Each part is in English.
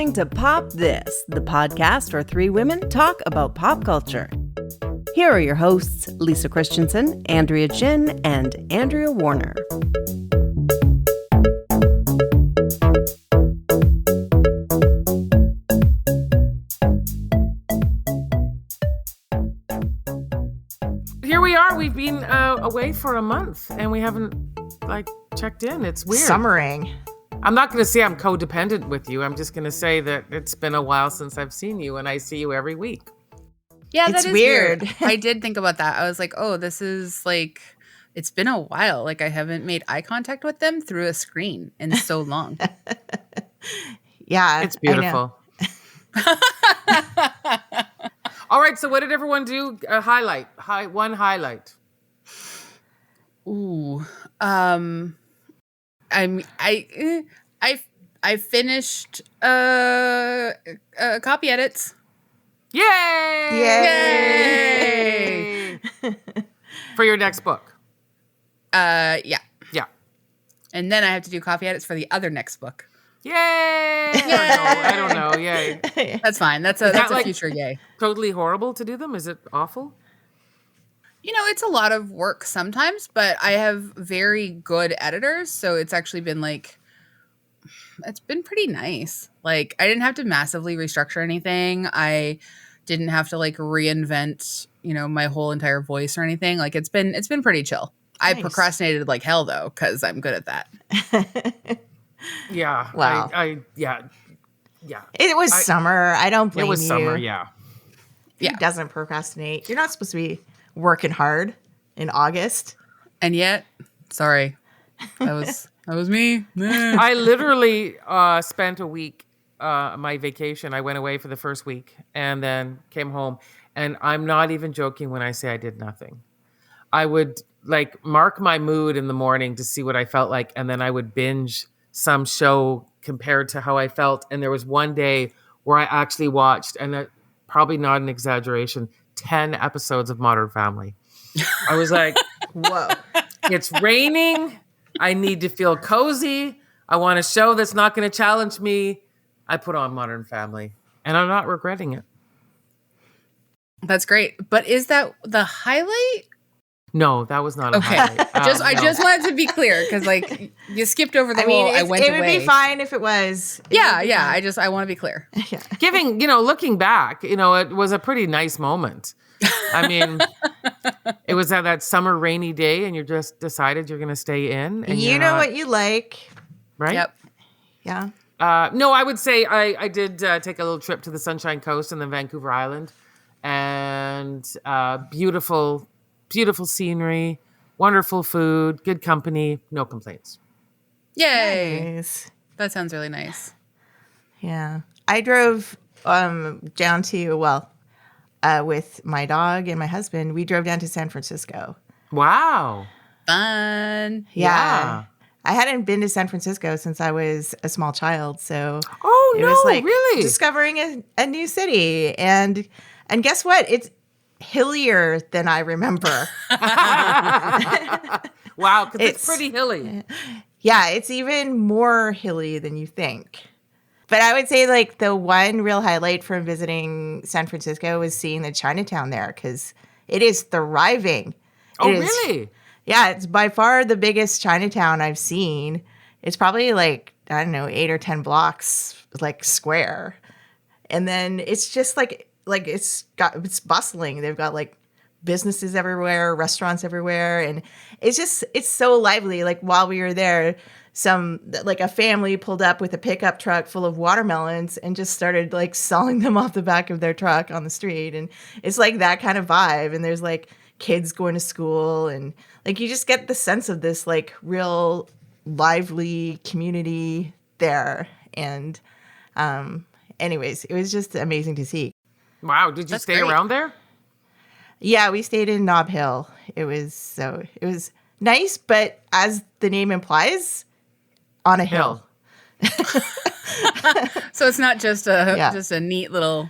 listening to Pop This, the podcast where three women talk about pop culture. Here are your hosts, Lisa Christiansen, Andrea Gin, and Andrea Warner. Here we are. We've been away for a month, and we haven't checked in. It's weird. Summering. I'm not going to say I'm codependent with you. I'm just going to say that it's been a while since I've seen you, and I see you every week. Yeah, It's that is weird. I did think about that. I was like, oh, this is it's been a while. Like, I haven't made eye contact with them through a screen in so long. Yeah. It's beautiful. All right, so what did everyone do? One highlight. Ooh. I finished copy edits. Yay! For your next book. Yeah. Yeah. And then I have to do copy edits for the other next book. Yay! I don't know. Yay. That's fine. That's a future yay. Totally horrible to do them? Is it awful? You know, it's a lot of work sometimes, but I have very good editors, so it's actually been it's been pretty nice. Like, I didn't have to massively restructure anything. I didn't have to reinvent, my whole entire voice or anything. Like, it's been pretty chill. Nice. I procrastinated like hell though, because I'm good at that. Yeah. Wow. Yeah. It was summer. I don't blame you. It was summer, yeah. Who doesn't procrastinate? You're not supposed to be working hard in August. And yet, sorry, that was me. I literally spent a week, my vacation. I went away for the first week and then came home. And I'm not even joking when I say I did nothing. I would mark my mood in the morning to see what I felt like. And then I would binge some show compared to how I felt. And there was one day where I actually watched, and probably not an exaggeration, 10 episodes of Modern Family. I was like, whoa, it's raining. I need to feel cozy. I want a show that's not going to challenge me. I put on Modern Family, and I'm not regretting it. That's great. But is that the highlight? No, that was not a highlight. I just wanted to be clear because you skipped over the whole. I went away. It would be fine if it was. Yeah. I want to be clear. Yeah. Looking back, it was a pretty nice moment. I mean, it was that summer rainy day, and you just decided you're going to stay in. And you know what you like, right? Yep. Yeah. No, I would say I did take a little trip to the Sunshine Coast and then Vancouver Island, and beautiful scenery, wonderful food, good company, no complaints. Yay! Nice. That sounds really nice. Yeah, I drove down to with my dog and my husband. We drove down to San Francisco. Wow, fun. Yeah. I hadn't been to San Francisco since I was a small child, so it was really discovering a new city. And guess what? It's hillier than I remember. Wow, because it's pretty hilly. Yeah, it's even more hilly than you think. But I would say the one real highlight from visiting San Francisco was seeing the Chinatown there, because it is thriving. Really? Yeah, it's by far the biggest Chinatown I've seen. It's probably 8 or 10 blocks square. And then it's just it's bustling. They've got businesses everywhere, restaurants everywhere, and it's so lively. While we were there, a family pulled up with a pickup truck full of watermelons and just started selling them off the back of their truck on the street. And it's that kind of vibe. And there's kids going to school, and you just get the sense of this real lively community there. And anyways, it was just amazing to see. Wow, did you stay around there? Yeah, we stayed in Nob Hill. It was nice, but as the name implies, on a hill. So it's not just a neat little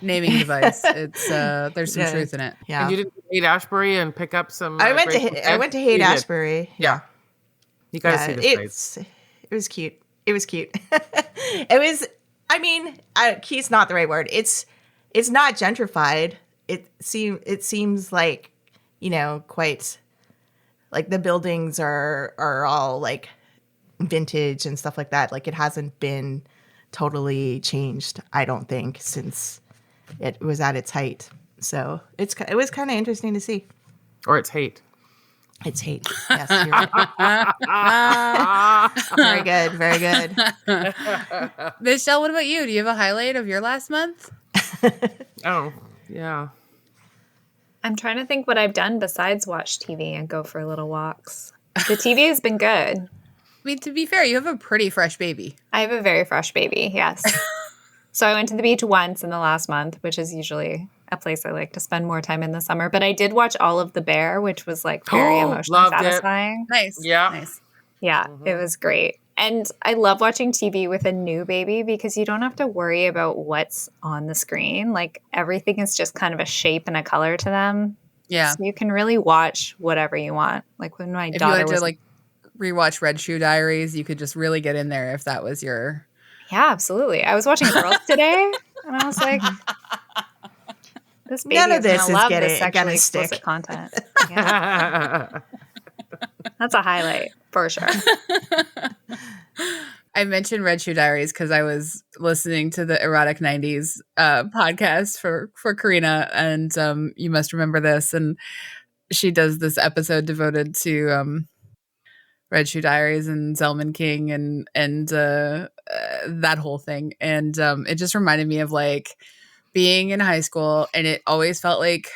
naming device. It's there's some truth in it. Yeah. And you didn't Haight Ashbury and pick up some. I went to Haight Ashbury. Yeah. You gotta see the place. It was cute. It was cute. It was I mean, key's not the right word. It's not gentrified. It seems like, quite like the buildings are all like vintage and stuff like that. Like it hasn't been totally changed, I don't think, since it was at its height. So it was kind of interesting to see. Or it's hate. It's hate. Yes, you're right. Very good. Very good. Michelle, what about you? Do you have a highlight of your last month? Oh, yeah. I'm trying to think what I've done besides watch TV and go for little walks. The TV has been good. I mean, to be fair, you have a pretty fresh baby. I have a very fresh baby, yes. So I went to the beach once in the last month, which is usually a place I like to spend more time in the summer. But I did watch all of The Bear, which was like very emotionally loved it. satisfying. Nice. Yeah. Nice. Yeah, it was great. And I love watching TV with a new baby because you don't have to worry about what's on the screen. Like everything is just kind of a shape and a color to them. Yeah. So you can really watch whatever you want. Like when my If you daughter wanted was to like rewatch Red Shoe Diaries, you could just really get in there if that was your. Yeah, absolutely. I was watching Girls today, and I was like, "This baby None of is this gonna is love gonna this sexually stick." explicit content." Yeah. That's a highlight for sure. I mentioned Red Shoe Diaries because I was listening to the Erotic 90s podcast for Karina, and you must remember this. And she does this episode devoted to Red Shoe Diaries and Zelman King and that whole thing. And it just reminded me of like being in high school, and it always felt like,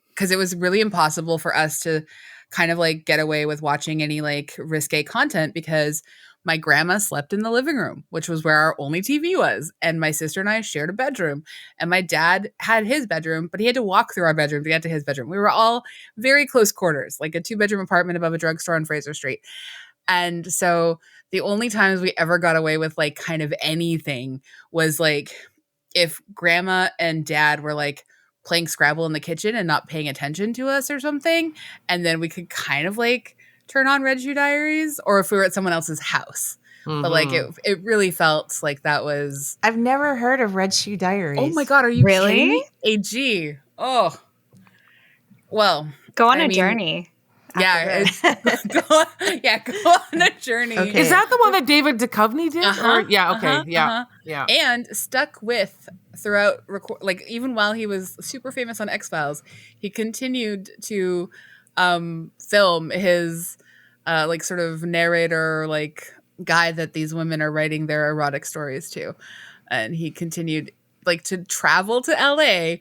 because it was really impossible for us to kind of like get away with watching any like risque content because my grandma slept in the living room, which was where our only TV was. And my sister and I shared a bedroom. And my dad had his bedroom, but he had to walk through our bedroom to get to his bedroom. We were all very close quarters, like a 2-bedroom apartment above a drugstore on Fraser Street. And so the only times we ever got away with like kind of anything was like if grandma and dad were like playing Scrabble in the kitchen and not paying attention to us or something. And then we could kind of like turn on Red Shoe Diaries, or if we were at someone else's house. But like it really felt like that was. I've never heard of Red Shoe Diaries. Oh my God, are you Really? kidding me? AG. Oh. Well. Go on I a mean, journey. Yeah. Go on a journey. Okay. Is that the one that David Duchovny did? Uh-huh, Or- yeah, okay. uh-huh, yeah. uh-huh. Yeah. And stuck with throughout like even while he was super famous on X-Files, he continued to film his like sort of narrator like guy that these women are writing their erotic stories to. And he continued like to travel to LA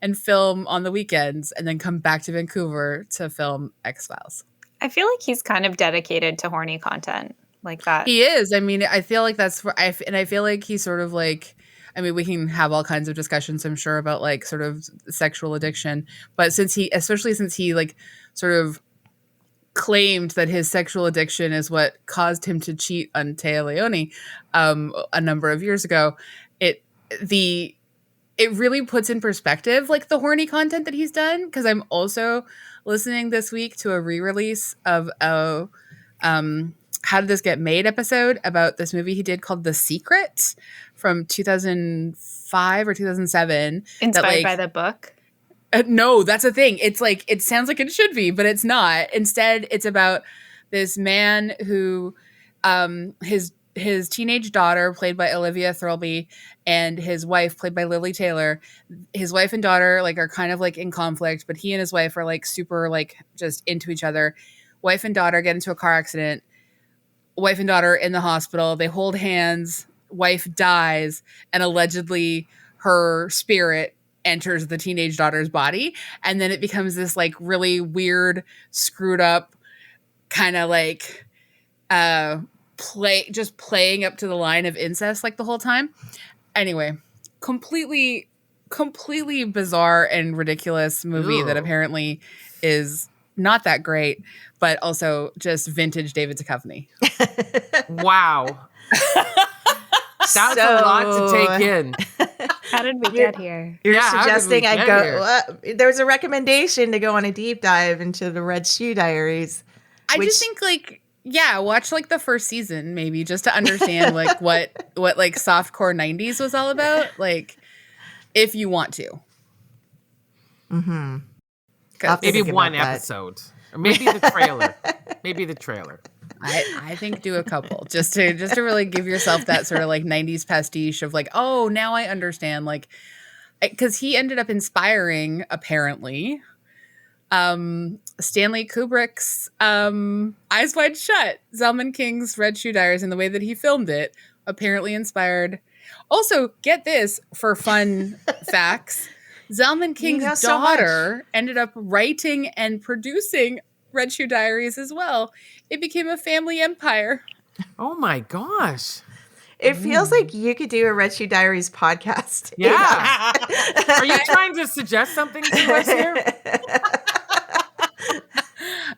and film on the weekends and then come back to Vancouver to film X-Files. I feel like he's kind of dedicated to horny content like that. He is. I mean, I feel like that's and I feel like he's sort of like, I mean, we can have all kinds of discussions, I'm sure, about like sort of sexual addiction. But especially since he like sort of claimed that his sexual addiction is what caused him to cheat on Téa Leoni a number of years ago, it really puts in perspective like the horny content that he's done. Because I'm also listening this week to a re-release of a How Did This Get Made episode about this movie he did called The Secret from 2005 or 2007. Inspired by the book? No, that's the thing. It's like, it sounds like it should be, but it's not. Instead, it's about this man who his teenage daughter, played by Olivia Thirlby, and his wife, played by Lily Taylor. His wife and daughter like are kind of like in conflict, but he and his wife are like super like just into each other. Wife and daughter get into a car accident. Wife and daughter in the hospital. They hold hands. Wife dies, and allegedly her spirit enters the teenage daughter's body. And then it becomes this like really weird, screwed up kind of like playing up to the line of incest like the whole time. Anyway, completely bizarre and ridiculous movie that apparently is not that great, but also just vintage David Duchovny. Wow. That's a lot to take in. How did we get here? You're Yeah, how did we suggesting I get go. There's a recommendation to go on a deep dive into the Red Shoe Diaries. I just think like, Yeah, watch like the first season maybe just to understand like what like softcore 90s was all about, like if you want to. Mm-hmm. Maybe one episode. Or maybe the trailer. I think do a couple just to really give yourself that sort of like 90s pastiche of like, oh, now I understand, like, because he ended up inspiring apparently Stanley Kubrick's Eyes Wide Shut, Zalman King's Red Shoe Diaries, and the way that he filmed it apparently inspired. Also, get this for fun facts. Zalman King's daughter ended up writing and producing Red Shoe Diaries as well. It became a family empire. Oh my gosh. It feels like you could do a Red Shoe Diaries podcast. Yeah. Are you trying to suggest something to us here?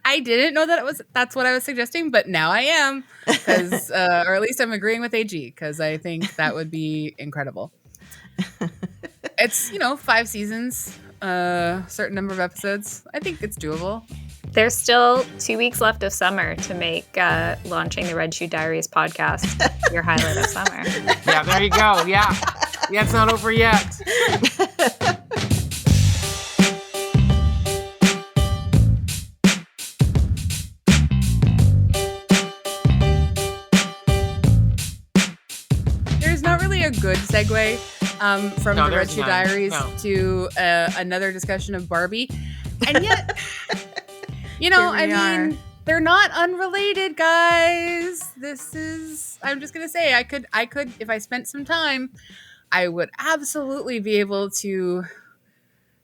I didn't know that's what I was suggesting, but now I am, because or at least I'm agreeing with AG, because I think that would be incredible. It's 5 seasons, certain number of episodes. I think it's doable. There's still 2 weeks left of summer to make launching the Red Shoe Diaries podcast your highlight of summer. Yeah, there you go. Yeah, it's not over yet. There's not really a good segue from the Red Shoe Diaries to another discussion of Barbie. And yet, they're not unrelated, guys. I'm just going to say, I could, if I spent some time, I would absolutely be able to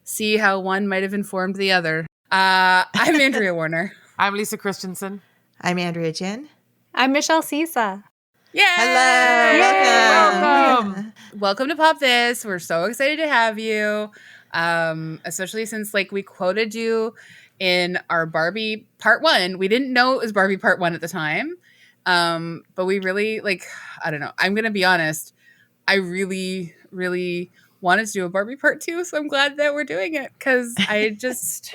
see how one might have informed the other. I'm Andrea Warner. I'm Lisa Christiansen. I'm Andrea Gin. I'm Michelle Cyca. Yay! Hello! Welcome to Pop This. We're so excited to have you, especially since we quoted you in our Barbie Part 1. We didn't know it was Barbie Part 1 at the time, but we really I don't know. I'm going to be honest. I really, really wanted to do a Barbie Part 2, so I'm glad that we're doing it, because I just...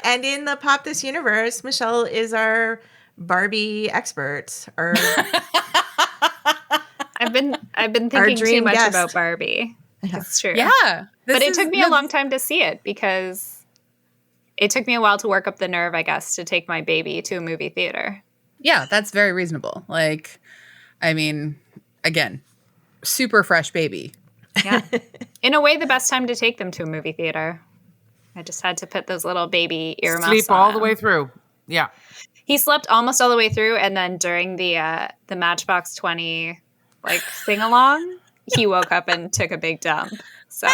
And in the Pop This universe, Michelle is our Barbie expert. I've been thinking too much about Barbie. It's true. Yeah. But it took me a long time to see it, because it took me a while to work up the nerve, I guess, to take my baby to a movie theater. Yeah, that's very reasonable. Again, super fresh baby. Yeah. In a way, the best time to take them to a movie theater. I just had to put those little baby earmuffs on. Sleep all the way through. Yeah. He slept almost all the way through, and then during the Matchbox 20 sing along, he woke up and took a big dump. So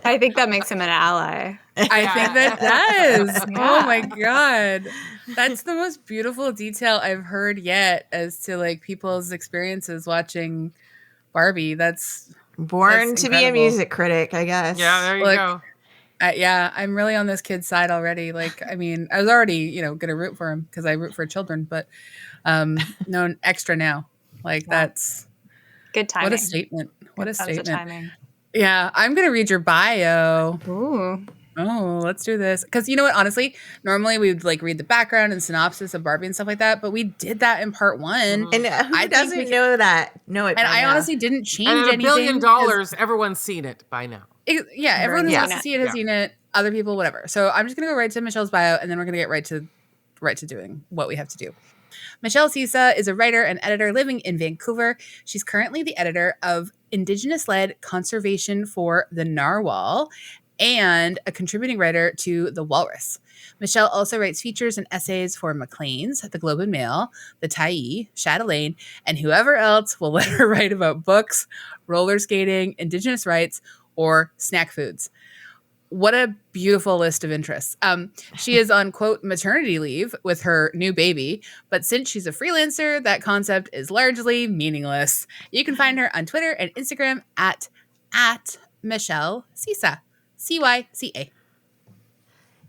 I think that makes him an ally. I think that does. Yeah. Oh my God. That's the most beautiful detail I've heard yet as to people's experiences watching Barbie. That's Born to be a music critic, I guess. Yeah, there you go. Yeah, I'm really on this kid's side already. I was already, going to root for him because I root for children, but no, extra now. That's good timing. What a statement. What a statement. Timing. Yeah, I'm going to read your bio. Ooh. Oh, let's do this. Because you know what? Honestly, normally we would read the background and synopsis of Barbie and stuff like that, but we did that in part 1. And who doesn't know that? Know it. And I honestly didn't change anything. $1 billion, everyone's seen it by now. Everyone who wants to see it has seen it. Other people, whatever. So I'm just going to go right to Michelle's bio, and then we're going to get right to doing what we have to do. Michelle Cyca is a writer and editor living in Vancouver. She's currently the editor of Indigenous-led Conservation for the Narwhal and a contributing writer to The Walrus. Michelle also writes features and essays for Maclean's, The Globe and Mail, The Tyee, Chatelaine, and whoever else will let her write about books, roller skating, Indigenous rights, or snack foods. What a beautiful list of interests. She is on, quote, maternity leave with her new baby, but since she's a freelancer, that concept is largely meaningless. You can find her on Twitter and Instagram at Michelle Cyca, Cyca.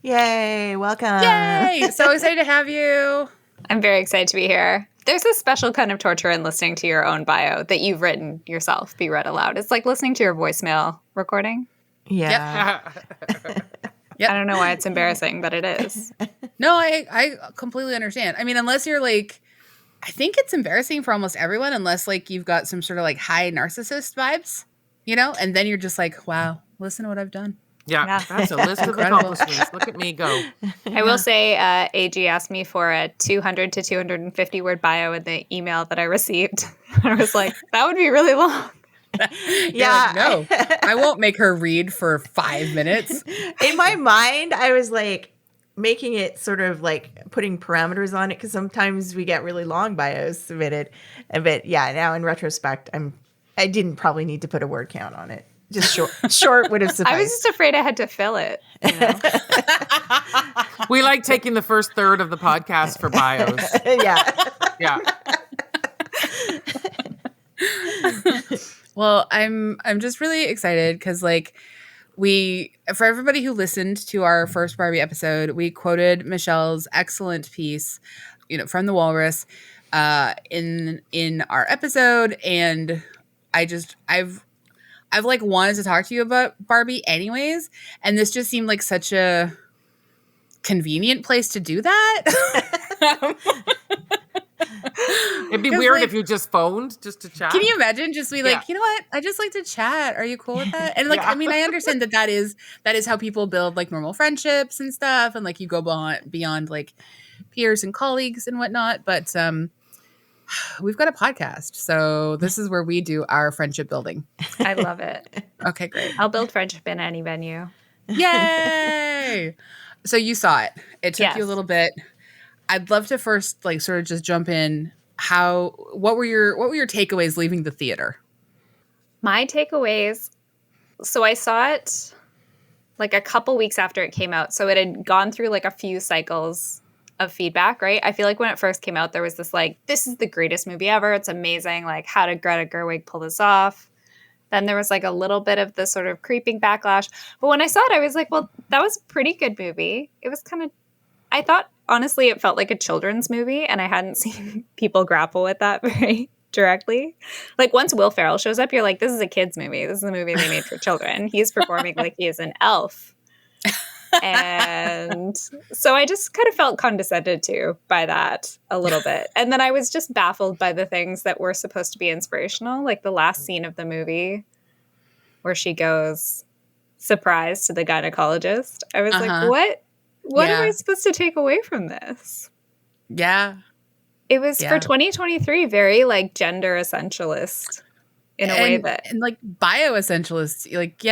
Yay, welcome. Yay! So excited to have you. I'm very excited to be here. There's a special kind of torture in listening to your own bio that you've written yourself be read aloud. It's like listening to your voicemail recording. Yeah. Yep. I don't know why it's embarrassing, but it is. No, I completely understand. I mean, unless you're like, I think it's embarrassing for almost everyone, unless like you've got some sort of like high narcissist vibes, and then you're just like, wow, listen to what I've done. Yeah, that's a list of Incredible. accomplishments. Look at me go. I will say AG asked me for a 200 to 250 word bio in the email that I received. I was like, that would be really long. Yeah. No, I won't make her read for 5 minutes. In my mind, I was like making it sort of like putting parameters on it because sometimes we get really long bios submitted. But yeah, now in retrospect, I didn't probably need to put a word count on it. Just short would have sufficed. I was just afraid I had to fill it. We like taking the first third of the podcast for bios. Yeah. Yeah. Well, I'm just really excited because like for everybody who listened to our first Barbie episode, we quoted Michelle's excellent piece, from the Walrus, in our episode, and I've like wanted to talk to you about Barbie anyways, and this just seemed like such a convenient place to do that. It'd be weird if you just phoned just to chat. Can you imagine just be like, Yeah. you know what? I just like to chat. Are you cool with that? And like, Yeah. I mean, I understand that is how people build like normal friendships and stuff. And like you go beyond like peers and colleagues and whatnot. But we've got a podcast. So this is where we do our friendship building. I love it. Okay, great. I'll build friendship in any venue. Yay! So you saw it. It took you a Yes. little bit. I'd love to first like sort of just jump in. What were your takeaways leaving the theater? My takeaways. So I saw it like a couple weeks after it came out. So it had gone through like a few cycles of feedback, right? I feel like when it first came out, there was this like, this is the greatest movie ever. It's amazing. Like, how did Greta Gerwig pull this off? Then there was like a little bit of the sort of creeping backlash. But when I saw it, I was like, well, that was a pretty good movie. It was kind of, I thought, honestly, it felt like a children's movie, and I hadn't seen people grapple with that very directly. Like, once Will Ferrell shows up, you're like, this is a kid's movie. This is a movie they made for children. He's performing like he is an elf. And so I just kind of felt condescended to by that a little bit. And then I was just baffled by the things that were supposed to be inspirational, like the last scene of the movie where she goes, surprise, to the gynecologist. I was like, what am I supposed to take away from this? Yeah. It was for 2023 very like gender essentialist in a way that, and like bio-essentialist, like,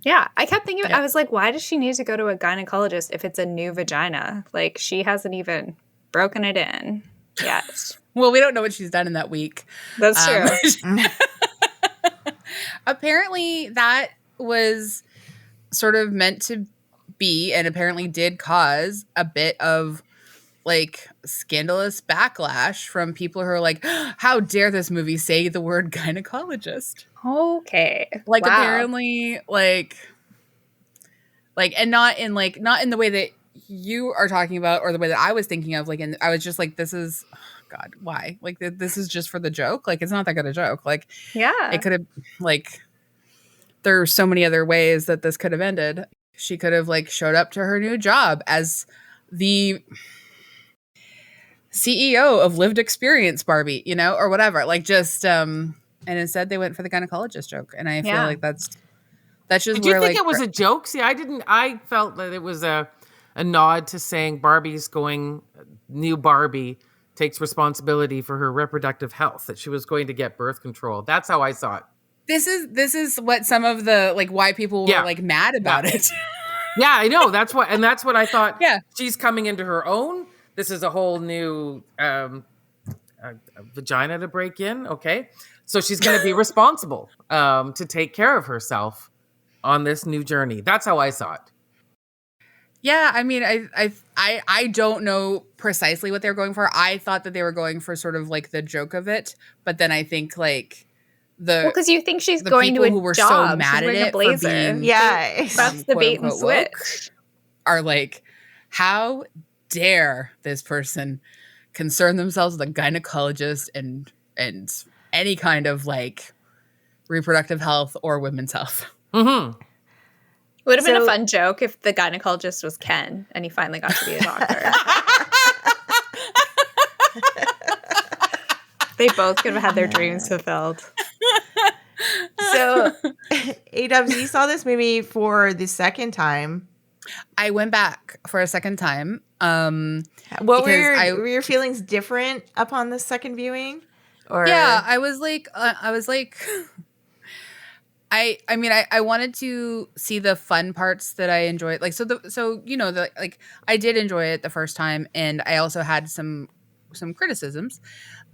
yeah, I kept thinking, I was like, why does she need to go to a gynecologist if it's a new vagina? Like, she hasn't even broken it in yet. Well, we don't know what she's done in that week. That's true. Apparently that was sort of meant to be, and apparently did cause a bit of like scandalous backlash from people who are like, how dare this movie say the word gynecologist? Okay. Like, wow. apparently, like, and not in the way that you are talking about or the way that I was thinking of. Like, and I was just like, this is, God, why? Like, this is just for the joke. Like, it's not that good a joke. Like, Yeah. it could have, like, there are so many other ways that this could have ended. She could have like showed up to her new job as the CEO of Lived Experience Barbie, or whatever. Like, just and instead they went for the gynecologist joke, and I feel like that's just. Did you think it was a joke? See, I didn't. I felt that it was a nod to saying new Barbie takes responsibility for her reproductive health, that she was going to get birth control. That's how I saw it. This is what some of the like why people were like mad about it. Yeah, I know. That's what I thought. Yeah, she's coming into her own. This is a whole new vagina to break in. Okay, so she's going to be responsible to take care of herself on this new journey. That's how I saw it. Yeah, I mean, I don't know precisely what they were going for. I thought that they were going for sort of like the joke of it, but then I think like because you think she's going to a who were job. so mad at it for being that's the bait and switch. Woke, are like, how dare this person concern themselves with a gynecologist and any kind of like reproductive health or women's health. Mm-hmm. Would have been a So- fun joke if the gynecologist was Ken and he finally got to be a doctor. They both could have had their dreams fulfilled. So, A-Dubs, you saw this movie for the second time. I went back for a second time. What Because were your feelings different upon the second viewing? Or Yeah, I was like, I mean, I wanted to see the fun parts that I enjoyed. Like, I did enjoy it the first time, and I also had some criticisms.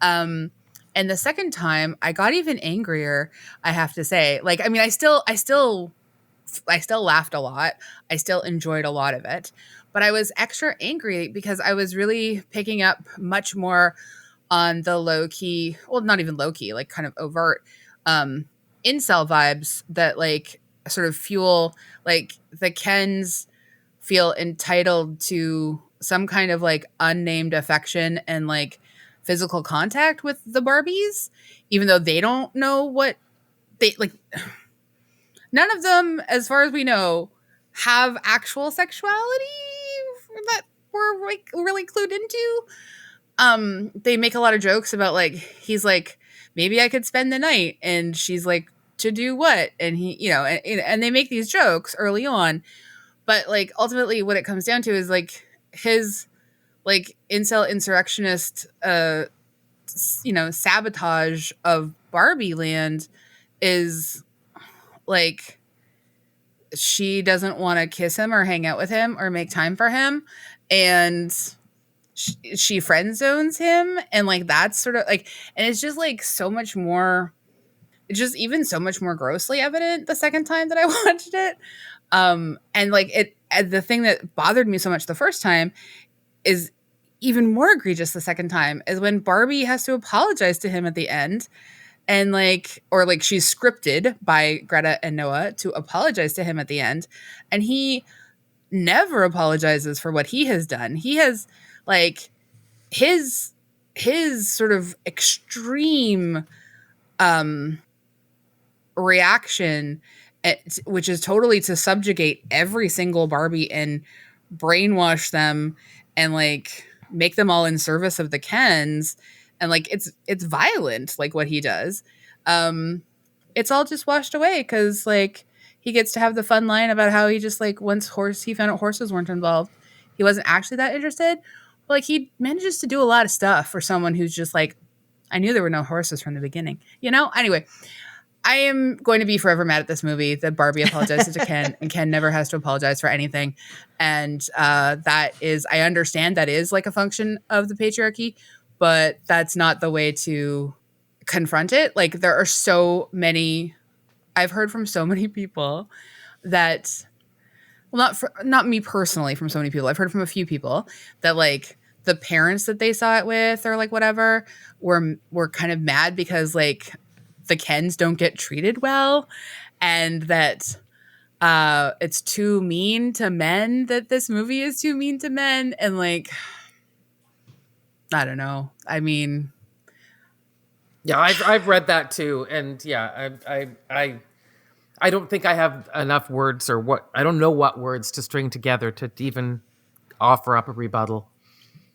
And the second time, I got even angrier. I have to say, like, I mean, I still laughed a lot. I still enjoyed a lot of it, but I was extra angry because I was really picking up much more on the low key, well, not even low key, like kind of overt, incel vibes that like sort of fuel, like the Kens feel entitled to some kind of like unnamed affection and like physical contact with the Barbies, even though they don't know what they like. None of them, as far as we know, have actual sexuality that we're like really clued into. They make a lot of jokes about like, he's like, maybe I could spend the night, and she's like, to do what? And he, and they make these jokes early on, but like ultimately what it comes down to is like his like incel insurrectionist sabotage of Barbie land is like, she doesn't want to kiss him or hang out with him or make time for him, and she friend zones him, and like that's sort of like, and it's just like so much more, it's just even so much more grossly evident the second time that I watched it. And like the thing that bothered me so much the first time is even more egregious the second time, is when Barbie has to apologize to him at the end, and like, or like she's scripted by Greta and Noah to apologize to him at the end, and he never apologizes for what he has done. He has like his sort of extreme reaction, which is totally to subjugate every single Barbie and brainwash them and like make them all in service of the Kens, and like it's violent, like what he does. It's all just washed away because like he gets to have the fun line about how he just like once he found out horses weren't involved, he wasn't actually that interested. But like he manages to do a lot of stuff for someone who's just like, I knew there were no horses from the beginning, Anyway, I am going to be forever mad at this movie that Barbie apologizes to Ken, and Ken never has to apologize for anything. And that is, I understand that is like a function of the patriarchy, but that's not the way to confront it. Like there are so many, I've heard from so many people that, well, not me personally, from so many people. I've heard from a few people that like the parents that they saw it with or like whatever were kind of mad because like the Kens don't get treated well, and that it's too mean to men, that this movie is too mean to men. And like, I don't know. I mean, yeah, I've read that too. And yeah, I don't think I have enough words, or what, I don't know what words to string together to even offer up a rebuttal.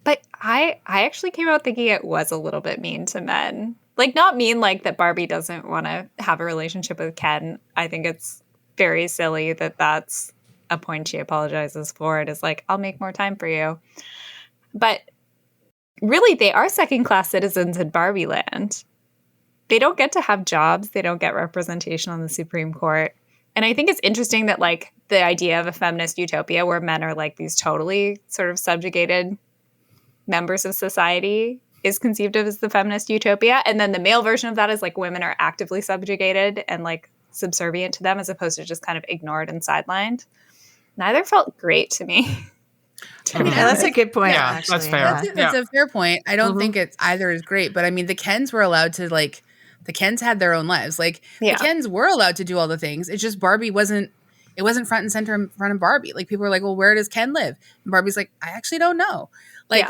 But I actually came out thinking it was a little bit mean to men. Like, not mean like that Barbie doesn't want to have a relationship with Ken. I think it's very silly that that's a point she apologizes for. It is like, I'll make more time for you. But really, they are second-class citizens in Barbie land. They don't get to have jobs. They don't get representation on the Supreme Court. And I think it's interesting that, like, the idea of a feminist utopia where men are, like, these totally sort of subjugated members of society is conceived of as the feminist utopia. And then the male version of that is, like, women are actively subjugated and, like, subservient to them as opposed to just kind of ignored and sidelined. Neither felt great to me. That's a good point. Yeah, actually. that's fair. Yeah. it's a fair point. I don't think it's either is great, but I mean, the Kens were allowed to like, the Kens had their own lives. Like the Kens were allowed to do all the things. It's just Barbie wasn't front and center in front of Barbie. Like people were like, well, where does Ken live? And Barbie's like, I actually don't know. Like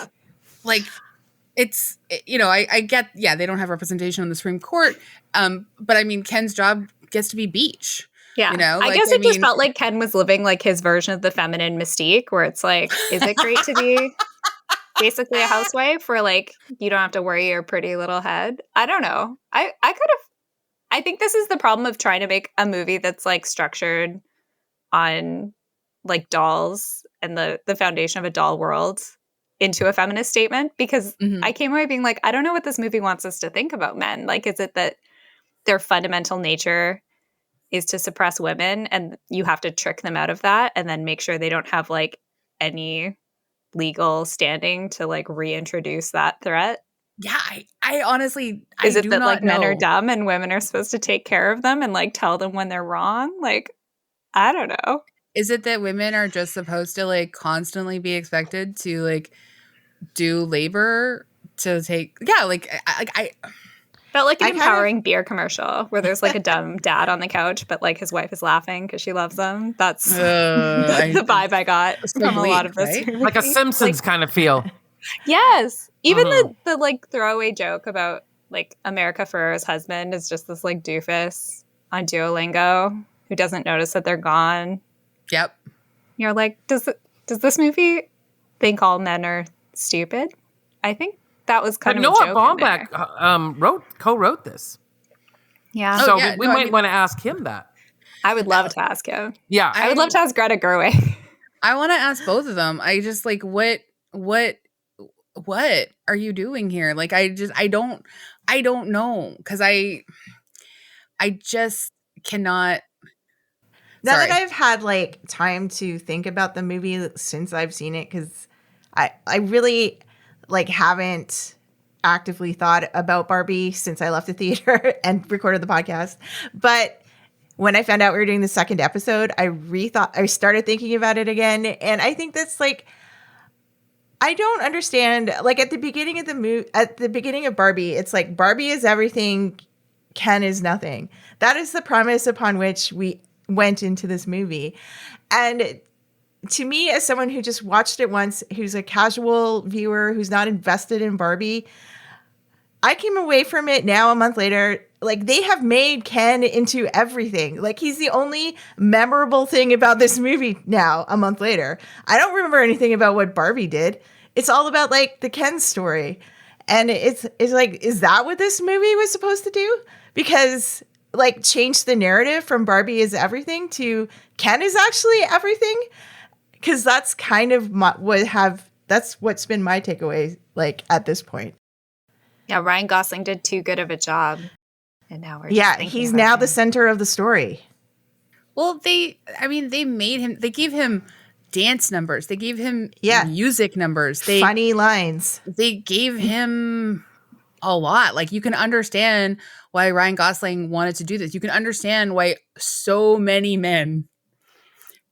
it's, I get, they don't have representation on the Supreme Court. But I mean, Ken's job gets to be beach. Yeah. You know, I like, guess I it just mean- felt like Ken was living like his version of the feminine mystique, where it's like, is it great to be basically a housewife where like you don't have to worry your pretty little head? I don't know. I think this is the problem of trying to make a movie that's like structured on like dolls and the foundation of a doll world into a feminist statement, because I came away being like, I don't know what this movie wants us to think about men. Like, is it that their fundamental nature is to suppress women and you have to trick them out of that and then make sure they don't have like any legal standing to like reintroduce that threat? Yeah, I honestly, Is I it do that not like men are know. dumb and women are supposed to take care of them and like tell them when they're wrong? Like, I don't know. Is it that women are just supposed to like constantly be expected to like do labor to take? Yeah, like I Felt like an I kind of- empowering beer commercial where there's like a dumb dad on the couch, but like his wife is laughing because she loves him. That's the vibe I got from a lot of this right? movie. Like a Simpsons kind of feel. Yes. Even Mhm. the like throwaway joke about like America Ferrera's husband is just this like doofus on Duolingo who doesn't notice that they're gone. Yep. You're like, does this movie think all men are stupid? I think that was But kind of Noah a joke in there. Baumbach co-wrote this. Yeah. Oh, So yeah, we no, I might mean- want to ask him that. I would love to ask him. Yeah. I would love to ask Greta Gerwig. I want to ask both of them. I just like what are you doing here? Like I don't know, cuz I just cannot. Now Sorry. that I've had like time to think about the movie since I've seen it, because I really like haven't actively thought about Barbie since I left the theater and recorded the podcast. But when I found out we were doing the second episode, I started thinking about it again. And I think that's like, I don't understand. Like at the beginning of at the beginning of Barbie, it's like Barbie is everything, Ken is nothing. That is the premise upon which we went into this movie. And to me, as someone who just watched it once, who's a casual viewer, who's not invested in Barbie, I came away from it now a month later. Like they have made Ken into everything. Like he's the only memorable thing about this movie now a month later. I don't remember anything about what Barbie did. It's all about like the Ken story. And it's like, is that what this movie was supposed to do? Because like change the narrative from Barbie is everything to Ken is actually everything. Because that's kind of that's what's been my takeaway like at this point. Yeah, Ryan Gosling did too good of a job. And now we're Yeah, just thinking he's about now him. the center of the story. Well, they gave him dance numbers. They gave him music numbers. Funny lines. They gave him a lot. Like you can understand why Ryan Gosling wanted to do this. You can understand why so many men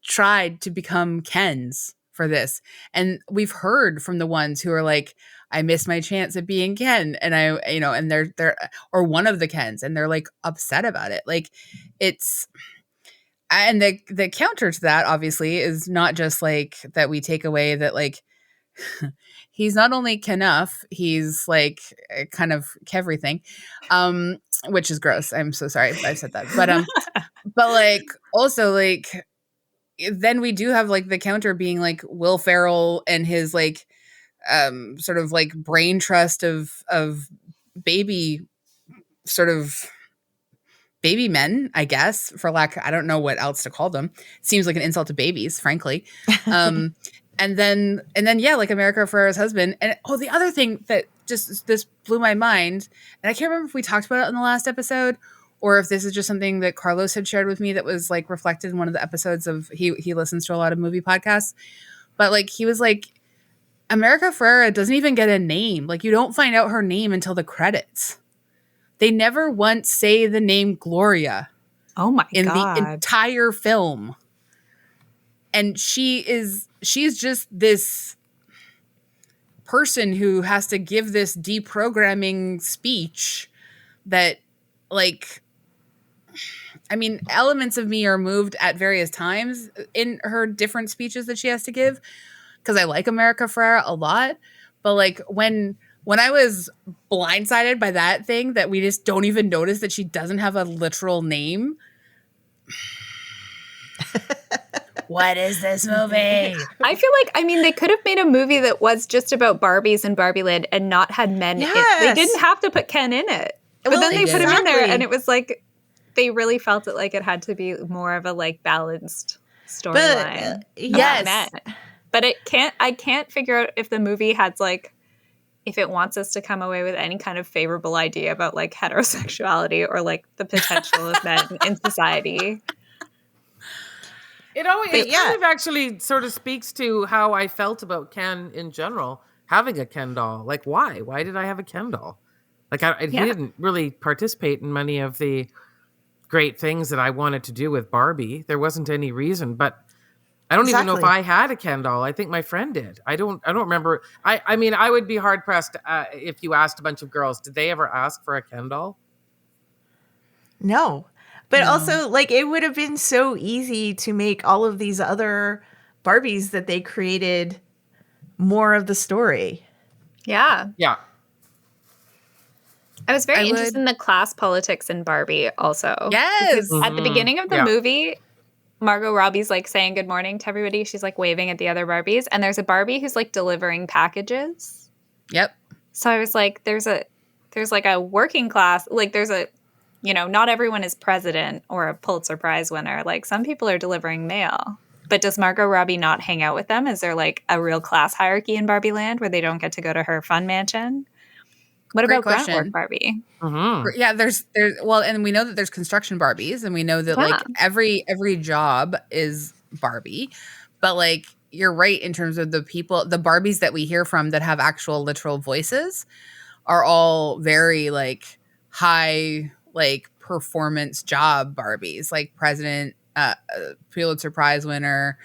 tried to become Kens for this. And we've heard from the ones who are like, I missed my chance at being Ken. And and they're or one of the Kens, and they're like upset about it. Like it's, and the counter to that obviously is not just like that we take away that like he's not only Kenuff, he's like kind of everything, which is gross. I'm so sorry I said that. But like also like then we do have like the counter being like Will Ferrell and his like sort of like brain trust of baby sort of baby men, I guess, for lack, I don't know what else to call them. Seems like an insult to babies, frankly. And then yeah, like America Ferrera's husband. And the other thing that just this blew my mind, and I can't remember if we talked about it in the last episode or if this is just something that Carlos had shared with me that was like reflected in one of the episodes of he listens to a lot of movie podcasts. But like he was like, America Ferrera doesn't even get a name. Like you don't find out her name until the credits. They never once say the name Gloria. Oh my in God. the entire film. And she's just this person who has to give this deprogramming speech that like, I mean, elements of me are moved at various times in her different speeches that she has to give. Because I like America Ferrera a lot. But like when I was blindsided by that thing that we just don't even notice that she doesn't have a literal name, What is this movie? I feel like, I mean, they could have made a movie that was just about Barbies and Barbie Land and not had men in it. They didn't have to put Ken in it. But then they put him in there, and it was like, they really felt it like it had to be more of a like balanced storyline. Yes. But I can't figure out if the movie has like, if it wants us to come away with any kind of favorable idea about like heterosexuality or like the potential of men in society. It kind of actually sort of speaks to how I felt about Ken in general, having a Ken doll. Like, why? Why did I have a Ken doll? Like, he didn't really participate in many of the great things that I wanted to do with Barbie. There wasn't any reason, but I don't even know if I had a Ken doll. I think my friend did. I don't remember. I mean, I would be hard pressed if you asked a bunch of girls, did they ever ask for a Ken doll? No. But also, like, it would have been so easy to make all of these other Barbies that they created more of the story. Yeah. Yeah. I was very interested in the class politics in Barbie also. Yes. Because at the beginning of the movie, Margot Robbie's like saying good morning to everybody. She's like waving at the other Barbies. And there's a Barbie who's like delivering packages. Yep. So I was like, there's like a working class, like there's a, you know, not everyone is president or a Pulitzer Prize winner. Like some people are delivering mail. But does Margot Robbie not hang out with them? Is there like a real class hierarchy in Barbie Land where they don't get to go to her fun mansion? What Great about question. Gruntwork Barbie? Mm-hmm. Yeah, there's well, and we know that there's construction Barbies, and we know that like every job is Barbie, but like you're right in terms of the people, the Barbies that we hear from that have actual literal voices are all very like high like performance job Barbies, like president, Pulitzer Prize winner,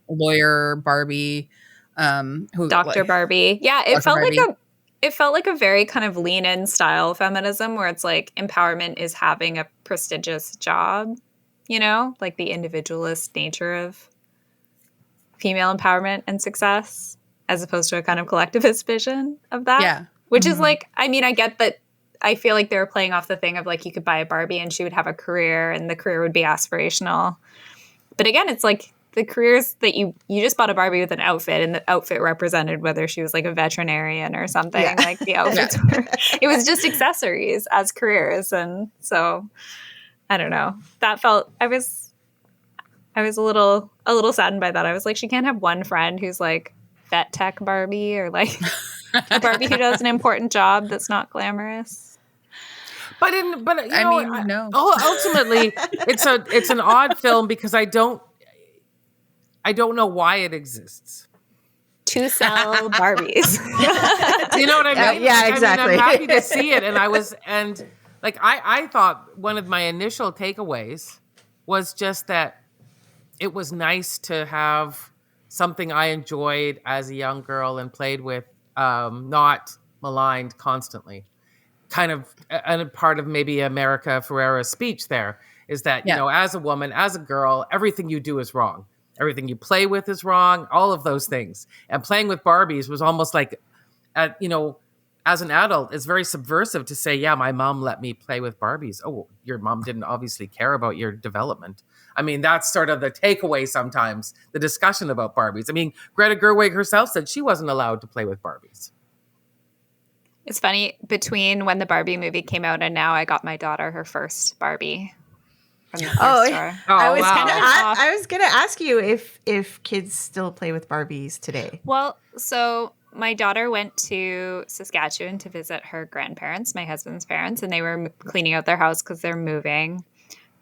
lawyer Barbie, who Dr. like, Barbie. Yeah, it Dr. felt like a very kind of lean in style feminism where it's like empowerment is having a prestigious job, you know, like the individualist nature of female empowerment and success as opposed to a kind of collectivist vision of that. Yeah. Which is like, I mean, I get that. I feel like they were playing off the thing of like you could buy a Barbie and she would have a career and the career would be aspirational. But again, it's like the careers that you just bought a Barbie with an outfit and the outfit represented whether she was like a veterinarian or something. Yeah. Like the outfits were, it was just accessories as careers. And so I don't know. That felt, I was a little saddened by that. I was like, she can't have one friend who's like vet tech Barbie or like a Barbie who does an important job that's not glamorous. But no. Ultimately, it's an odd film because I don't know why it exists. To sell Barbies. You know what I mean? Yeah, exactly. I'm happy to see it, and I thought one of my initial takeaways was just that it was nice to have something I enjoyed as a young girl and played with, not maligned constantly. Kind of a part of maybe America Ferrera's speech there is that, you know, as a woman, as a girl, everything you do is wrong. Everything you play with is wrong, all of those things. And playing with Barbies was almost like, you know, as an adult, it's very subversive to say, yeah, my mom let me play with Barbies. Oh, your mom didn't obviously care about your development. I mean, that's sort of the takeaway sometimes, the discussion about Barbies. I mean, Greta Gerwig herself said she wasn't allowed to play with Barbies. It's funny, between when the Barbie movie came out and now I got my daughter her first Barbie from the thrift store. I was gonna ask you if kids still play with Barbies today. Well, so my daughter went to Saskatchewan to visit her grandparents, my husband's parents, and they were cleaning out their house because they're moving.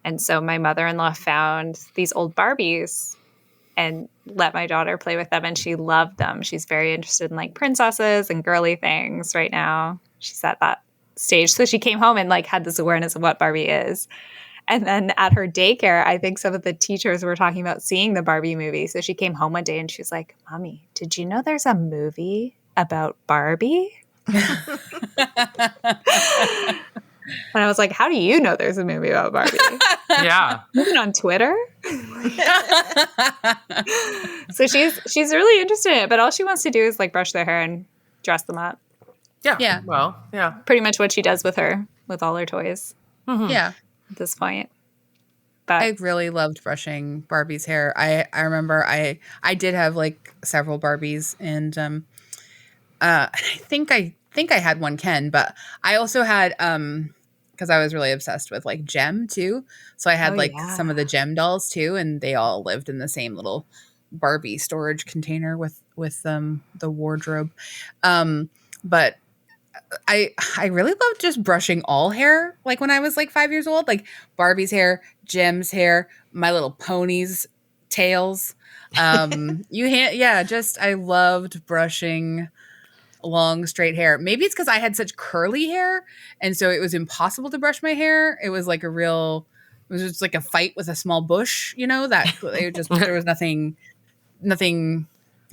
And so my mother-in-law found these old Barbies and let my daughter play with them, and she loved them. She's very interested in like princesses and girly things right now. She's at that stage. So she came home and like had this awareness of what Barbie is. And then at her daycare, I think some of the teachers were talking about seeing the Barbie movie. So she came home one day and she was like, Mommy, did you know there's a movie about Barbie? And I was like, how do you know there's a movie about Barbie? Yeah. Is it on Twitter? So she's really interested in it, but all she wants to do is like brush their hair and dress them up. Yeah. Yeah. Well, yeah. Pretty much what she does with all her toys Yeah. at this point. But I really loved brushing Barbie's hair. I remember I did have like several Barbies, and I think I had one Ken, but I also had because I was really obsessed with like Gem too. So I had some of the Gem dolls too, and they all lived in the same little Barbie storage container with the wardrobe. But I really loved just brushing all hair, like when I was like 5 years old, like Barbie's hair, Gem's hair, My Little Pony's tails. I loved brushing long straight hair. Maybe it's because I had such curly hair, and so it was impossible to brush my hair. It was just like a fight with a small bush, that it just there was nothing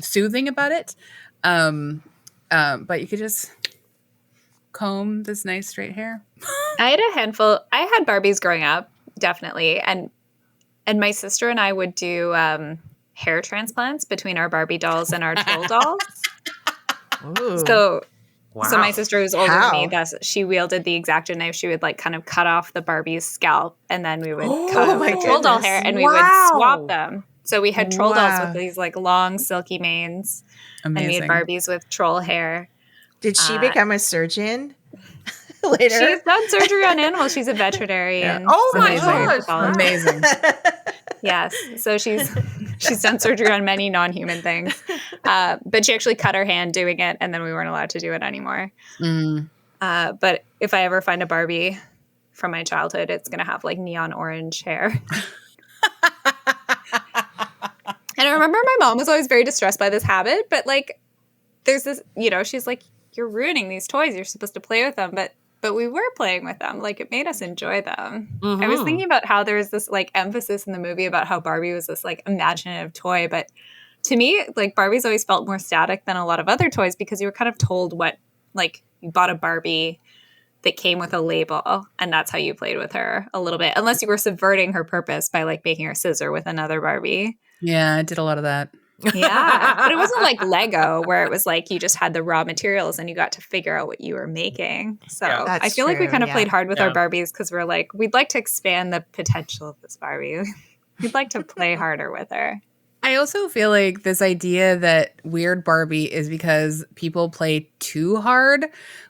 soothing about it. But you could just comb this nice straight hair. I had a handful. I had Barbies growing up, definitely, and my sister and I would do hair transplants between our Barbie dolls and our troll dolls. Ooh. So Wow. my sister who's older How? than me, she wielded the X-Acto knife. She would like kind of cut off the Barbie's scalp, and then we would cut off my the troll doll goodness. hair, and we would swap them. So we had troll dolls with these like long silky manes, Amazing. and we had Barbies with troll hair. Did she become a surgeon later? She's done surgery on animals. She's a veterinarian. Yeah. Oh my gosh. Amazing. Yes. So she's done surgery on many non-human things. But she actually cut her hand doing it, and then we weren't allowed to do it anymore. But if I ever find a Barbie from my childhood, it's going to have like neon orange hair. And I remember my mom was always very distressed by this habit, but like there's this, she's like, you're ruining these toys. You're supposed to play with them. But we were playing with them. Like, it made us enjoy them. Mm-hmm. I was thinking about how there was this, like, emphasis in the movie about how Barbie was this, like, imaginative toy. But to me, like, Barbie's always felt more static than a lot of other toys because you were kind of told what, like, you bought a Barbie that came with a label, and that's how you played with her a little bit. Unless you were subverting her purpose by, like, making her scissor with another Barbie. Yeah, I did a lot of that. Yeah, but it wasn't like Lego where it was like you just had the raw materials and you got to figure out what you were making. So Yeah. I feel like we kind of played hard with our Yeah. Barbies because we're like, we'd like to expand the potential of this Barbie. We'd like to play harder with her. I also feel like this idea that weird Barbie is because people play too hard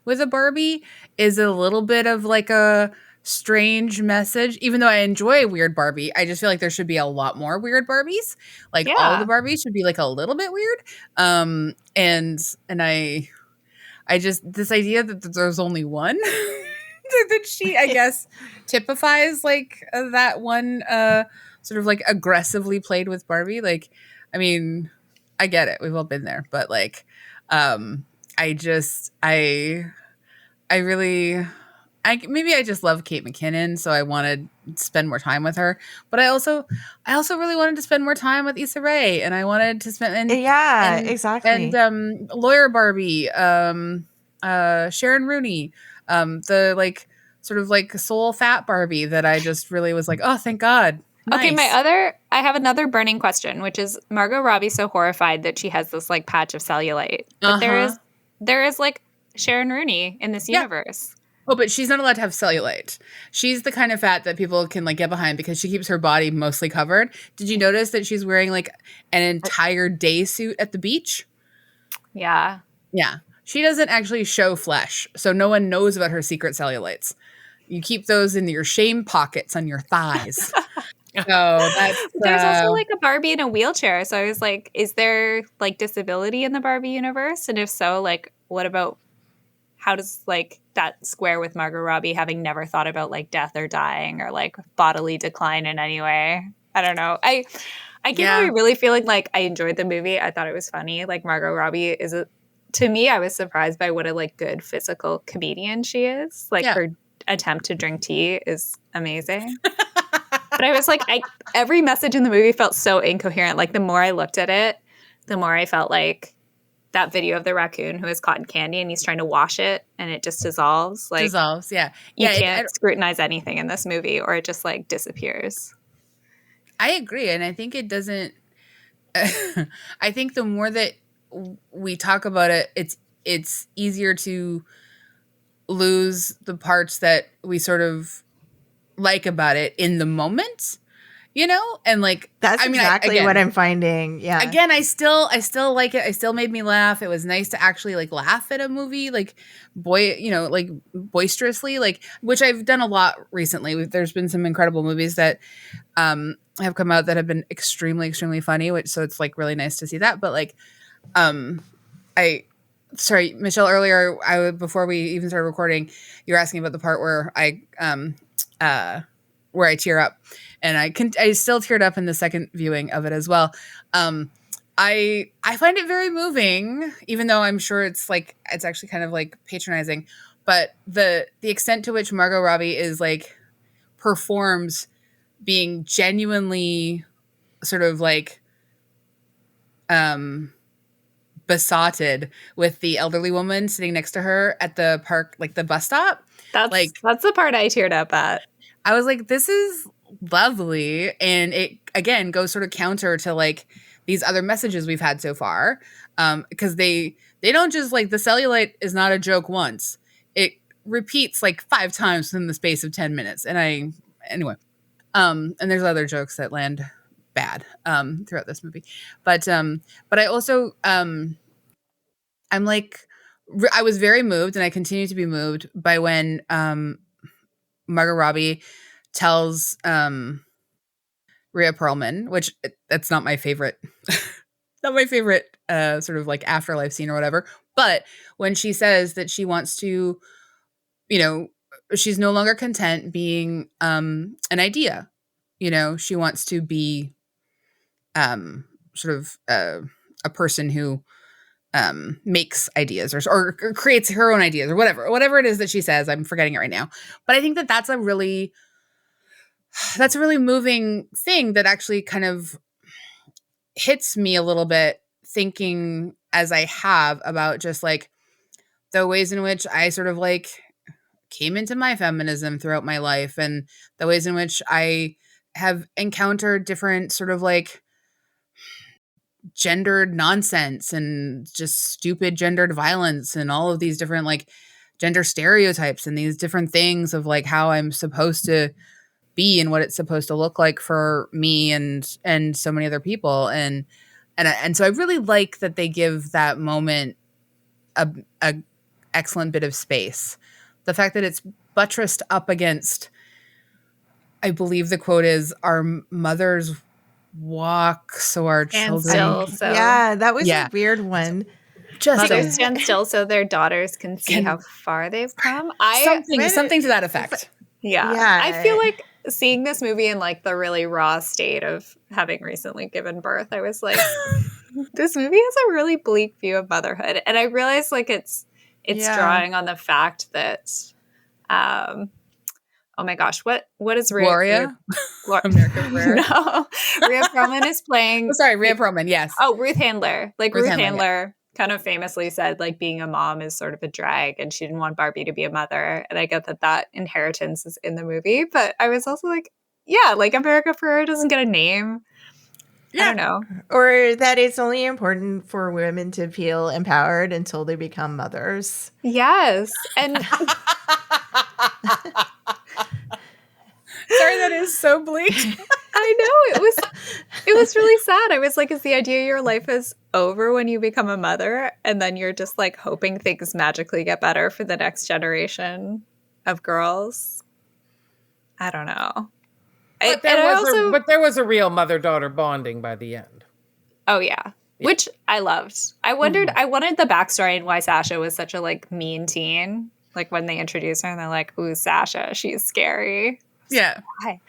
with a Barbie is a little bit of like a strange message. Even though I enjoy weird Barbie, I just feel like there should be a lot more weird Barbies. Like all the Barbies should be like a little bit weird. And I just, this idea that there's only one that she, I guess, typifies like that one sort of like aggressively played with Barbie. Like, I mean, I get it. We've all been there, but like, maybe I just love Kate McKinnon, so I wanted to spend more time with her. But I also really wanted to spend more time with Issa Rae, and I wanted to spend exactly. And lawyer Barbie, Sharon Rooney, the like sort of like soul fat Barbie that I just really was like, oh, thank God. Okay, Nice. I have another burning question, which is Margot Robbie's so horrified that she has this like patch of cellulite. But there is like Sharon Rooney in this universe. Oh, but she's not allowed to have cellulite. She's the kind of fat that people can like get behind because she keeps her body mostly covered. Did you notice that she's wearing like an entire day suit at the beach? Yeah. Yeah. She doesn't actually show flesh, so no one knows about her secret cellulites. You keep those in your shame pockets on your thighs. So There's also like a Barbie in a wheelchair. So I was like, is there like disability in the Barbie universe? And if so, like, what about how does like that square with Margot Robbie having never thought about like death or dying or like bodily decline in any way? I don't know. I can't really feeling like I enjoyed the movie. I thought it was funny. Like Margot Robbie to me, I was surprised by what a like good physical comedian she is. Like her attempt to drink tea is amazing. But I was like, every message in the movie felt so incoherent. Like the more I looked at it, the more I felt like that video of the raccoon who has cotton candy and he's trying to wash it and it just dissolves. Like yeah. You can't scrutinize anything in this movie or it just like disappears. I agree. And I think it doesn't I think the more that we talk about it, it's easier to lose the parts that we sort of like about it in the moment. you know? And like, That's exactly again, what I'm finding. Yeah. Again, I still like it. I still made me laugh. It was nice to actually like laugh at a movie, like like boisterously, like, which I've done a lot recently. There's been some incredible movies that have come out that have been extremely, extremely funny, so it's like really nice to see that. But like, sorry, Michelle, earlier, before we even started recording, you were asking about the part where I tear up, and I still teared up in the second viewing of it as well. I find it very moving, even though I'm sure it's actually kind of like patronizing, but the extent to which Margot Robbie is like performs being genuinely sort of like besotted with the elderly woman sitting next to her at the park, like the bus stop. That's the part I teared up at. I was like, this is lovely. And it, again, goes sort of counter to like these other messages we've had so far. Because they don't just like, the cellulite is not a joke once. It repeats like 5 times within the space of 10 minutes. And and there's other jokes that land bad throughout this movie. But I also, I'm like, I was very moved, and I continue to be moved by when Margot Robbie tells Rhea Perlman, which that's not my favorite, sort of like afterlife scene or whatever. But when she says that she wants to, she's no longer content being an idea, she wants to be sort of a person who makes ideas or creates her own ideas or whatever it is that she says. I'm forgetting it right now. But I think that that's a really moving thing that actually kind of hits me a little bit, thinking as I have about just like the ways in which I sort of like came into my feminism throughout my life, and the ways in which I have encountered different sort of like gendered nonsense and just stupid gendered violence and all of these different like gender stereotypes and these different things of like how I'm supposed to be and what it's supposed to look like for me and so many other people. And so I really like that they give that moment a excellent bit of space. The fact that it's buttressed up against, I believe the quote is, our mothers walk so our And children. Yeah, that was a weird one. Mothers stand still so their daughters can see how far they've come. Something to that effect. Yeah. I feel like seeing this movie in like the really raw state of having recently given birth, I was like, this movie has a really bleak view of motherhood. And I realized like it's drawing on the fact that oh my gosh, what is Gloria? America Ferrera? No. Rhea Perlman is playing. Rhea Perlman, yes. Oh, Ruth Handler. Like Ruth Handler kind of famously said, like, being a mom is sort of a drag, and she didn't want Barbie to be a mother. And I get that inheritance is in the movie. But I was also like, yeah, like America Ferrera doesn't get a name. Yeah. I don't know. Or that it's only important for women to feel empowered until they become mothers. Yes. And sorry, that is so bleak. I know, it was really sad. I was like, is the idea your life is over when you become a mother, and then you're just like hoping things magically get better for the next generation of girls? I don't know. But there was a real mother-daughter bonding by the end. Oh yeah. Which I loved. I wanted the backstory and why Sasha was such a like mean teen. Like when they introduce her and they're like, ooh, Sasha, she's scary. Yeah. Why?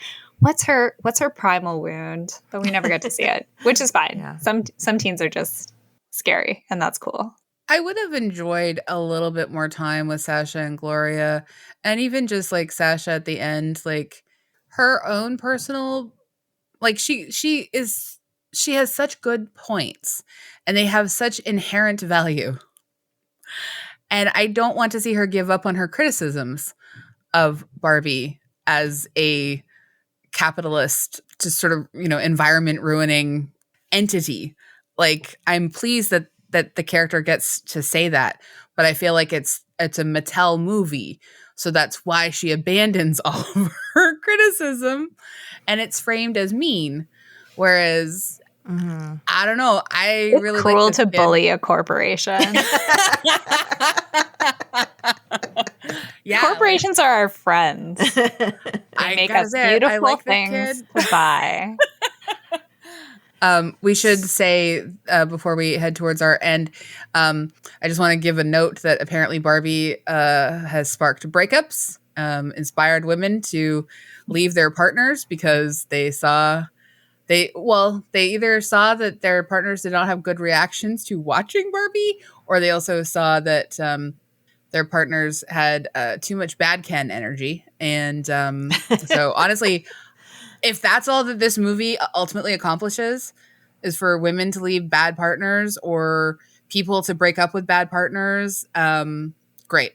What's her primal wound? But we never get to see it, which is fine. Yeah. Some teens are just scary, and that's cool. I would have enjoyed a little bit more time with Sasha and Gloria, and even just like Sasha at the end, like her own personal, like she has such good points, and they have such inherent value. And I don't want to see her give up on her criticisms of Barbie as a capitalist, just sort of, environment ruining entity. Like, I'm pleased that the character gets to say that, but I feel like it's a Mattel movie. So that's why she abandons all of her criticism and it's framed as mean. Whereas, I don't know. It's really cruel like to bully a corporation. Yeah, Corporations are our friends. They make us beautiful things to buy. We should say before we head towards our end, I just want to give a note that apparently Barbie has sparked breakups, inspired women to leave their partners because they either saw that their partners did not have good reactions to watching Barbie, or they also saw that their partners had too much bad Ken energy. And so honestly, if that's all that this movie ultimately accomplishes is for women to leave bad partners or people to break up with bad partners, great.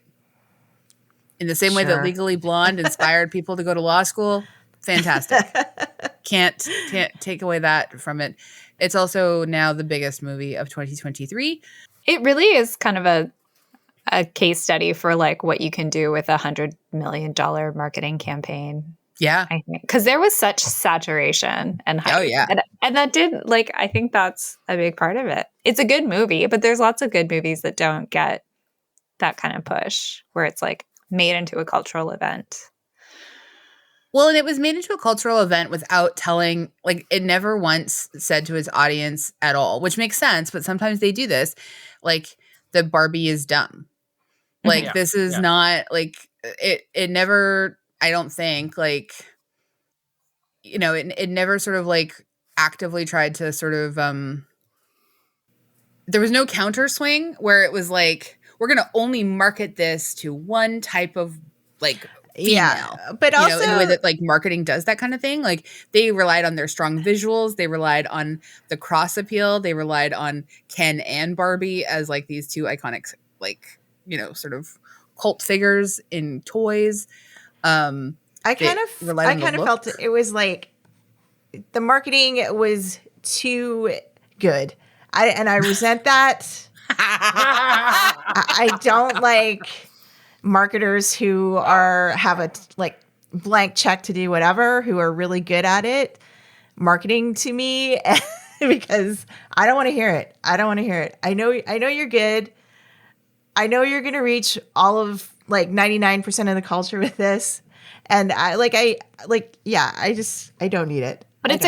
In the same way that Legally Blonde inspired people to go to law school, fantastic. Can't take away that from it. It's also now the biggest movie of 2023. It really is kind of a case study for like what you can do with $100 million marketing campaign. Yeah. I think because there was such saturation and hype. Oh, yeah. And that did, like, I think that's a big part of it. It's a good movie, but there's lots of good movies that don't get that kind of push where it's like made into a cultural event. Well, and it was made into a cultural event without telling, like, it never once said to its audience at all, which makes sense, but sometimes they do this, like, that Barbie is dumb. Like, this is not, like, it never, I don't think, like, you know, it never sort of, like, actively tried to sort of, there was no counter swing where it was like, we're going to only market this to one type of, like, female. Yeah, but also, know, in a way that like marketing does that kind of thing. Like they relied on their strong visuals, they relied on the cross appeal, they relied on Ken and Barbie as like these two iconic, like, you know, sort of cult figures in toys. I kind of felt it was like the marketing was too good. I resent that. I don't like marketers who have a like blank check to do whatever, who are really good at it marketing to me because I don't want to hear it. I know you're good. I know you're going to reach all of like 99% of the culture with this. And I don't need it. But it's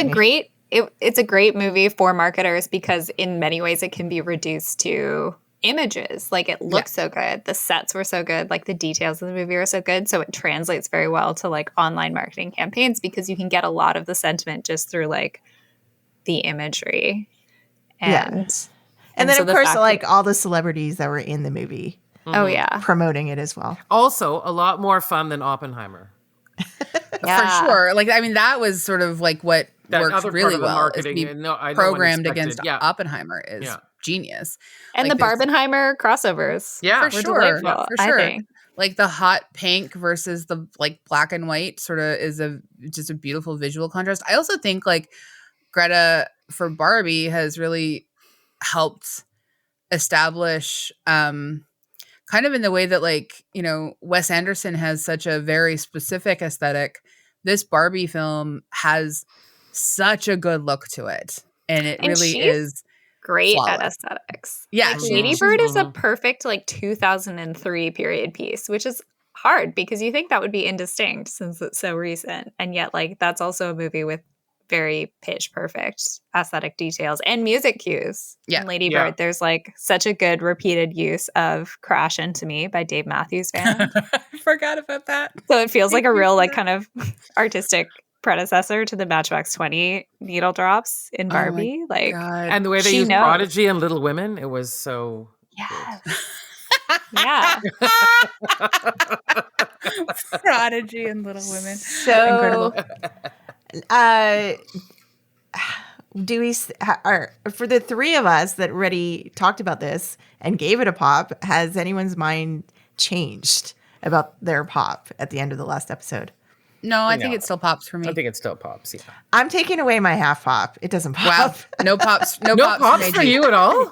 a great movie for marketers because in many ways it can be reduced to images. Like it looks so good. The sets were so good. Like the details of the movie are so good. So it translates very well to like online marketing campaigns because you can get a lot of the sentiment just through like the imagery. And then of course like all the celebrities that were in the movie. Oh yeah. Promoting it as well. Also a lot more fun than Oppenheimer. For sure. Like, I mean, that was sort of like what works really well. Marketing. Programmed against Oppenheimer is genius. And like the Barbenheimer crossovers. Yeah, for sure. For sure. I think. Like the hot pink versus the like black and white sort of is just a beautiful visual contrast. I also think like Greta for Barbie has really helped establish kind of in the way that like, you know, Wes Anderson has such a very specific aesthetic. This Barbie film has such a good look to it. And it really is great flawless. At aesthetics. Yeah. Like, Lady Bird is a perfect like 2003 period piece, which is hard because you think that would be indistinct since it's so recent. And yet like that's also a movie with very pitch perfect aesthetic details and music cues. Yeah. In Lady Bird, there's like such a good repeated use of Crash Into Me by Dave Matthews Band. I forgot about that. So it feels like a real like kind of artistic predecessor to the Matchbox 20 needle drops in Barbie. Like, and the way they used Prodigy and Little Women, it was so good. Yeah. Prodigy and Little Women. So incredible. Do we for the three of us that already talked about this and gave it a pop, has anyone's mind changed about their pop at the end of the last episode? No, I think it still pops for me. I think it still pops, yeah. I'm taking away my half pop. It doesn't pop. Wow. No pops. No pops for you at all?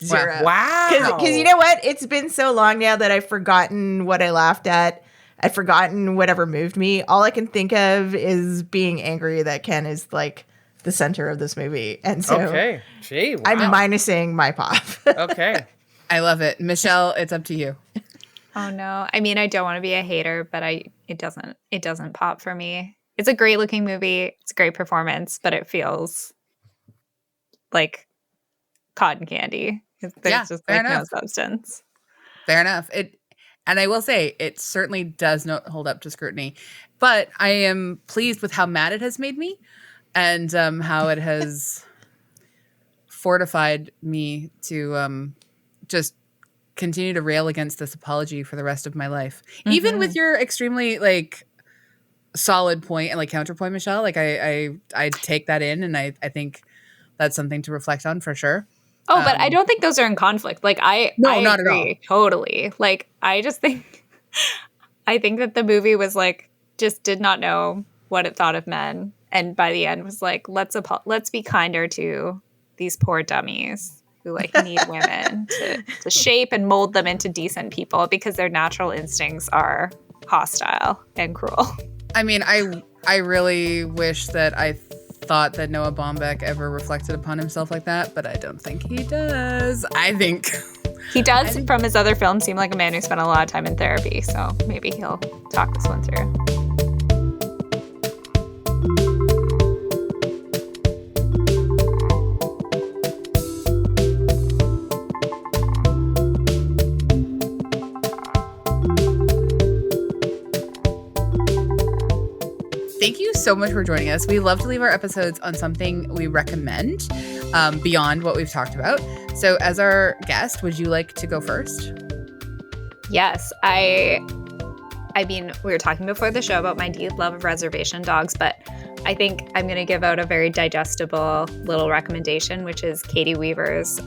Zero. Wow. Because you know what? It's been so long now that I've forgotten what I laughed at I'd forgotten whatever moved me. All I can think of is being angry that Ken is like the center of this movie. And so Okay. Gee, wow. I'm minusing my pop. Okay. I love it. Michelle, it's up to you. Oh no. I mean, I don't want to be a hater, but it doesn't pop for me. It's a great looking movie. It's a great performance, but it feels like cotton candy. There's just like no substance. Fair enough. And I will say, it certainly does not hold up to scrutiny. But I am pleased with how mad it has made me and how it has fortified me to just continue to rail against this apology for the rest of my life. Mm-hmm. Even with your extremely like solid point and like counterpoint, Michelle, like I take that in, and I think that's something to reflect on for sure. Oh, but I don't think those are in conflict. Like I not agree, at all. Totally. Like I just think I think that the movie was like just did not know what it thought of men, and by the end was like let's be kinder to these poor dummies who like need women to shape and mold them into decent people because their natural instincts are hostile and cruel. I mean, I really wish that I thought that Noah Baumbach ever reflected upon himself like that, but I don't think he does. I think he does from his other films seem like a man who spent a lot of time in therapy, so maybe he'll talk this one through. Thank you so much for joining us. We love to leave our episodes on something we recommend beyond what we've talked about. So as our guest, would you like to go first? Yes. I mean, we were talking before the show about my deep love of Reservation Dogs, but I think I'm going to give out a very digestible little recommendation, which is Katie Weaver's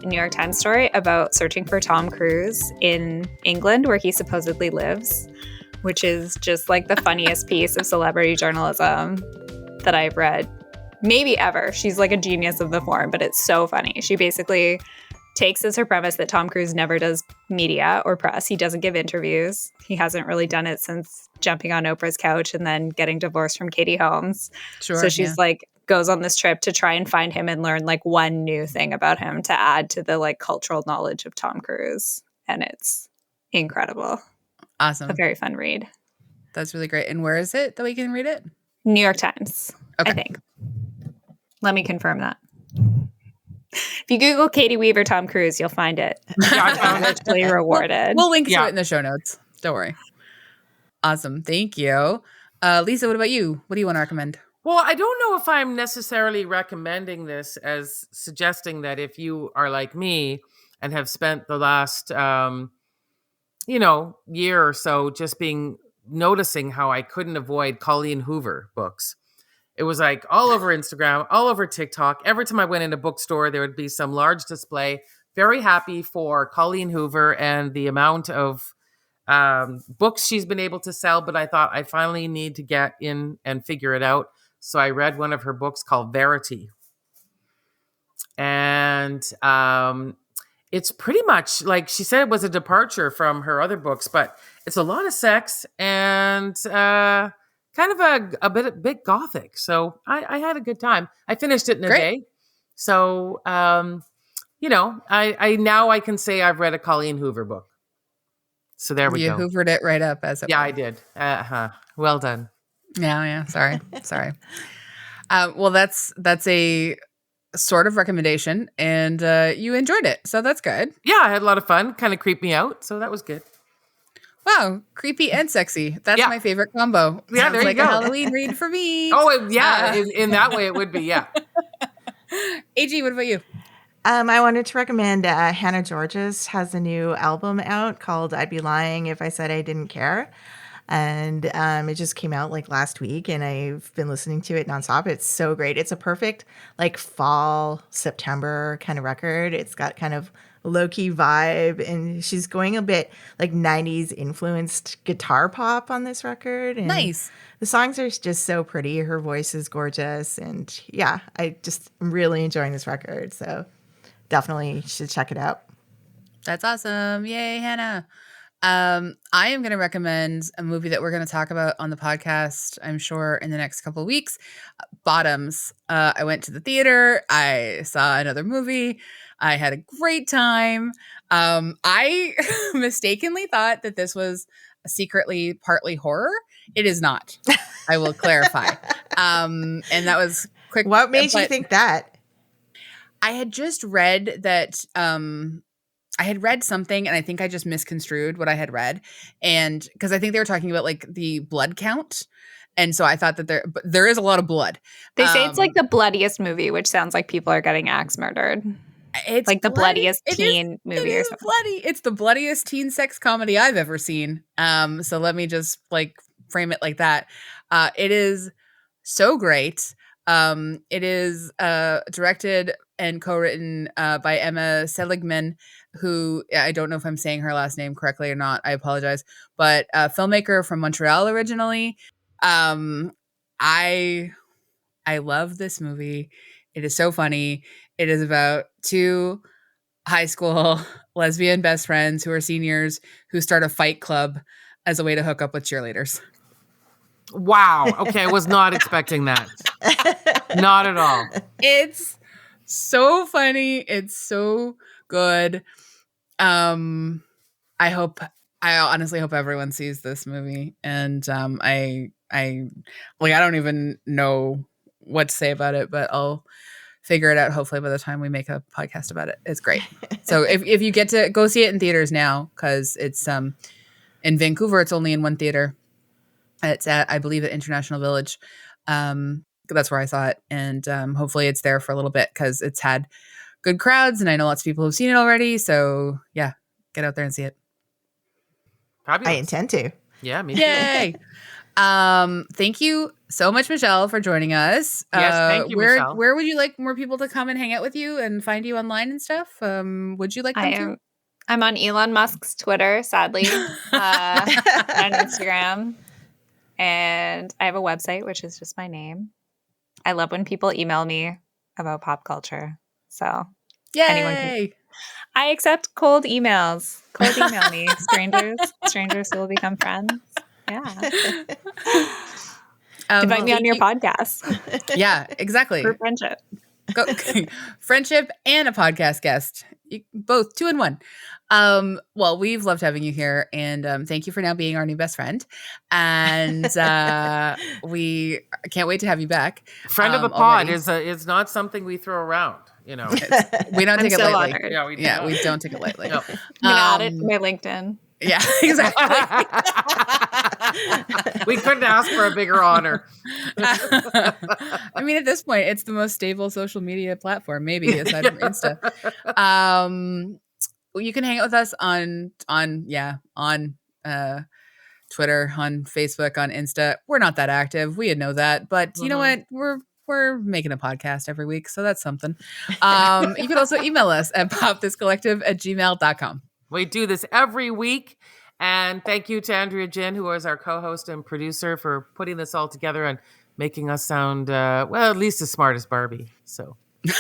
New York Times story about searching for Tom Cruise in England, where he supposedly lives, which is just like the funniest piece of celebrity journalism that I've read maybe ever. She's like a genius of the form, but it's so funny. She basically takes as her premise that Tom Cruise never does media or press. He doesn't give interviews. He hasn't really done it since jumping on Oprah's couch and then getting divorced from Katie Holmes. Sure, so she's like goes on this trip to try and find him and learn like one new thing about him to add to the like cultural knowledge of Tom Cruise. And it's incredible. Awesome. A very fun read. That's really great. And where is it that we can read it? New York Times, okay. I think. Let me confirm that. If you Google Katie Weaver, Tom Cruise, you'll find it. Richly rewarded. We'll link to it in the show notes. Don't worry. Awesome. Thank you. Lisa, what about you? What do you want to recommend? Well, I don't know if I'm necessarily recommending this as suggesting that if you are like me and have spent the last year or so just noticing how I couldn't avoid Colleen Hoover books. It was like all over Instagram, all over TikTok. Every time I went in a bookstore, there would be some large display. Very happy for Colleen Hoover and the amount of books she's been able to sell. But I thought I finally need to get in and figure it out. So I read one of her books called Verity. And it's pretty much like she said it was a departure from her other books, but it's a lot of sex and kind of a bit gothic. So I had a good time. I finished it in a day. So, I now I can say I've read a Colleen Hoover book. So there we go. You hoovered it right up as it were. I did. Well done. Yeah. Sorry. Well, that's a sort of recommendation, and you enjoyed it, so that's good. Yeah, I had a lot of fun. Kind of creeped me out, so that was good. Wow, creepy and sexy. That's my favorite combo. Yeah, Sounds there you like go. a Halloween read for me. Oh, yeah, in that way it would be, yeah. AG, what about you? I wanted to recommend Hannah Georges has a new album out called I'd Be Lying If I Said I Didn't Care. And it just came out like last week, and I've been listening to it nonstop. It's so great. It's a perfect like fall, September kind of record. It's got kind of low-key vibe, and she's going a bit like 90s influenced guitar pop on this record. And nice. The songs are just so pretty. Her voice is gorgeous, and yeah, I'm really enjoying this record. So definitely should check it out. That's awesome. Yay, Hannah. I am going to recommend a movie that we're going to talk about on the podcast, I'm sure, in the next couple of weeks. Bottoms. I went to the theater. I saw another movie. I had a great time. I mistakenly thought that this was secretly partly horror. It is not. I will clarify. And that was quick. What made you think that? I had just read that I had read something, and I think I just misconstrued what I had read. And because I think they were talking about like the blood count. And so I thought that there is a lot of blood. They say it's like the bloodiest movie, which sounds like people are getting axe murdered. It's like the bloody. bloodiest teen movie. It or is something. bloody. It's the bloodiest teen sex comedy I've ever seen. So let me just like frame it like that. It is so great. It is directed and co-written by Emma Seligman, who I don't know if I'm saying her last name correctly or not. I apologize. But a filmmaker from Montreal originally. I love this movie. It is so funny. It is about two high school lesbian best friends who are seniors who start a fight club as a way to hook up with cheerleaders. Wow. Okay, I was not expecting that. Not at all. It's so funny. It's so good. I honestly hope everyone sees this movie. And I don't even know what to say about it, but I'll figure it out hopefully by the time we make a podcast about it. It's great. So if you get to go see it in theaters now, because it's in Vancouver, it's only in one theater. It's at, I believe, at International Village. That's where I saw it. And hopefully it's there for a little bit because it's had good crowds and I know lots of people who've seen it already. So yeah, get out there and see it. Fabulous. I intend to. Yeah, me too. Yay. Thank you so much, Michelle, for joining us. Yes, thank you, Michelle. Where would you like more people to come and hang out with you and find you online and stuff? Would you like them to? I'm on Elon Musk's Twitter, sadly, on Instagram. And I have a website, which is just my name. I love when people email me about pop culture. So Yay! I accept cold emails. Cold email me, strangers who will become friends. Yeah. Invite me on your podcast. Yeah, exactly. For friendship. Friendship and a podcast guest. Both 2 in 1. Well, we've loved having you here, and thank you for now being our new best friend. And we can't wait to have you back. Friend of the pod is not something we throw around. You know, we don't take it lightly. Honored. Yeah, we don't take it lightly. No. I'm gonna add it to my LinkedIn. Yeah, exactly. We couldn't ask for a bigger honor. I mean, at this point, it's the most stable social media platform, maybe aside from Insta. You can hang out with us on Twitter, on Facebook, on Insta. We're not that active. We know that, but you know what? We're making a podcast every week, so that's something. You can also email us at popthiscollective@gmail.com. We do this every week. And thank you to Andrea Gin, who is our co-host and producer, for putting this all together and making us sound, at least as smart as Barbie. So I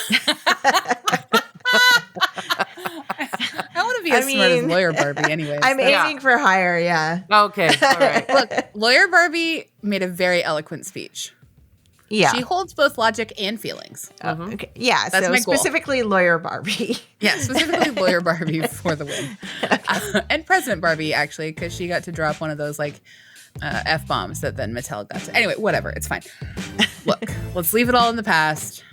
want to be as smart as Lawyer Barbie anyways. I'm aiming for higher, yeah. Okay, all right. Look, Lawyer Barbie made a very eloquent speech. Yeah. She holds both logic and feelings. Okay. Yeah, That's so my goal. specifically Lawyer Barbie. Yeah, specifically Lawyer Barbie for the win. And President Barbie, actually, because she got to drop one of those like F-bombs that then Mattel got to. Anyway, whatever. It's fine. Look, let's leave it all in the past.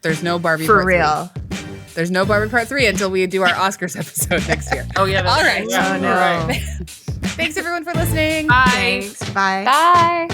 There's no Barbie For part real. 3. There's no Barbie part 3 until we do our Oscars episode next year. Oh, yeah. All right. Yeah, Oh, no. all right. Thanks, everyone, for listening. Bye. Thanks. Bye. Bye.